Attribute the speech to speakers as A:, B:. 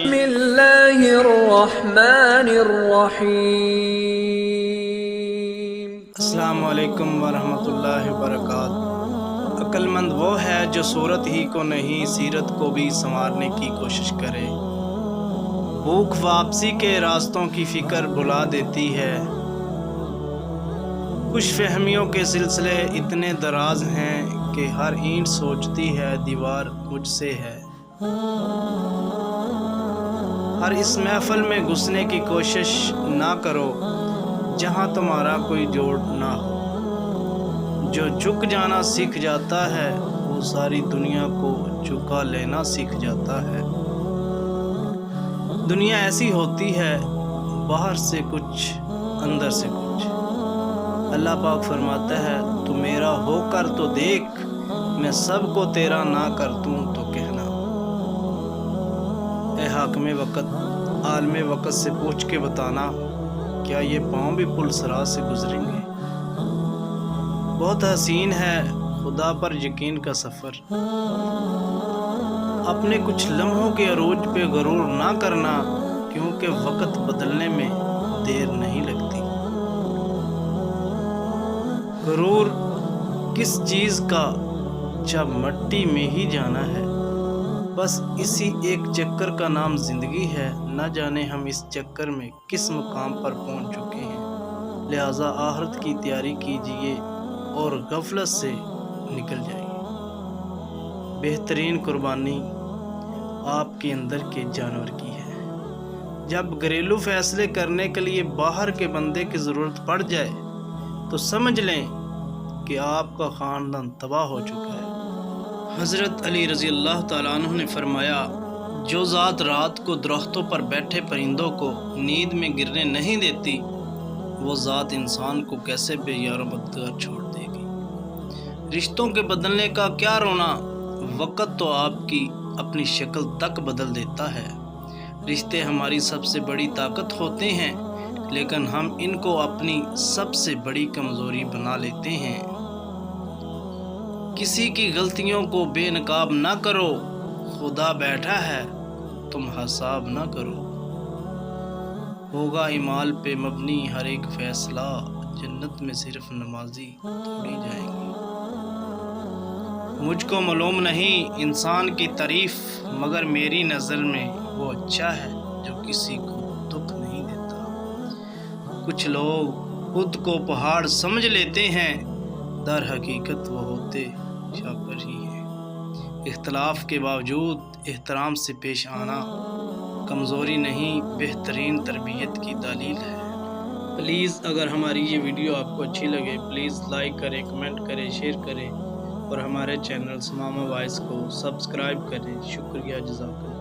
A: بسم اللہ الرحمن الرحیم۔
B: السلام علیکم ورحمۃ اللہ وبرکاتہ۔ عقل مند وہ ہے جو صورت ہی کو نہیں سیرت کو بھی سنوارنے کی کوشش کرے۔ بھوک واپسی کے راستوں کی فکر بلا دیتی ہے۔ خوش فہمیوں کے سلسلے اتنے دراز ہیں کہ ہر اینٹ سوچتی ہے دیوار مجھ سے ہے۔ ہر اس محفل میں گھسنے کی کوشش نہ کرو جہاں تمہارا کوئی جوڑ نہ ہو۔ جو جھک جانا سیکھ جاتا ہے وہ ساری دنیا کو جھکا لینا سیکھ جاتا ہے۔ دنیا ایسی ہوتی ہے، باہر سے کچھ اندر سے کچھ۔ اللہ پاک فرماتا ہے تو میرا ہو کر تو دیکھ، میں سب کو تیرا نہ کر دوں تو کہنا۔ اے حاکم وقت، عالم وقت سے پوچھ کے بتانا، کیا یہ پاؤں بھی پل صراط سے گزریں گے؟ بہت حسین ہے خدا پر یقین کا سفر۔ اپنے کچھ لمحوں کے عروج پہ غرور نہ کرنا، کیونکہ وقت بدلنے میں دیر نہیں لگتی۔ غرور کس چیز کا جب مٹی میں ہی جانا ہے۔ بس اسی ایک چکر کا نام زندگی ہے، نہ جانے ہم اس چکر میں کس مقام پر پہنچ چکے ہیں۔ لہٰذا آخرت کی تیاری کیجئے اور غفلت سے نکل جائیے۔ بہترین قربانی آپ کے اندر کے جانور کی ہے۔ جب گھریلو فیصلے کرنے کے لیے باہر کے بندے کی ضرورت پڑ جائے تو سمجھ لیں کہ آپ کا خاندان تباہ ہو چکا ہے۔ حضرت علی رضی اللہ تعالیٰ عنہ نے فرمایا، جو ذات رات کو درختوں پر بیٹھے پرندوں کو نیند میں گرنے نہیں دیتی، وہ ذات انسان کو کیسے بے یار و مددگار چھوڑ دے گی۔ رشتوں کے بدلنے کا کیا رونا، وقت تو آپ کی اپنی شکل تک بدل دیتا ہے۔ رشتے ہماری سب سے بڑی طاقت ہوتے ہیں، لیکن ہم ان کو اپنی سب سے بڑی کمزوری بنا لیتے ہیں۔ کسی کی غلطیوں کو بے نقاب نہ کرو، خدا بیٹھا ہے تم حساب نہ کرو۔ ہوگا اعمال پہ مبنی ہر ایک فیصلہ، جنت میں صرف نمازی تھوڑی جائیں گے۔ مجھ کو معلوم نہیں انسان کی تعریف، مگر میری نظر میں وہ اچھا ہے جو کسی کو دکھ نہیں دیتا۔ کچھ لوگ خود کو پہاڑ سمجھ لیتے ہیں، در حقیقت وہ ہوتے شاکر ہی ہیں۔ اختلاف کے باوجود احترام سے پیش آنا کمزوری نہیں، بہترین تربیت کی دلیل ہے۔ پلیز اگر ہماری یہ ویڈیو آپ کو اچھی لگے پلیز لائک کریں، کمنٹ کریں، شیئر کریں اور ہمارے چینل سماما وائس کو سبسکرائب کریں۔ شکریہ، جزاک اللہ۔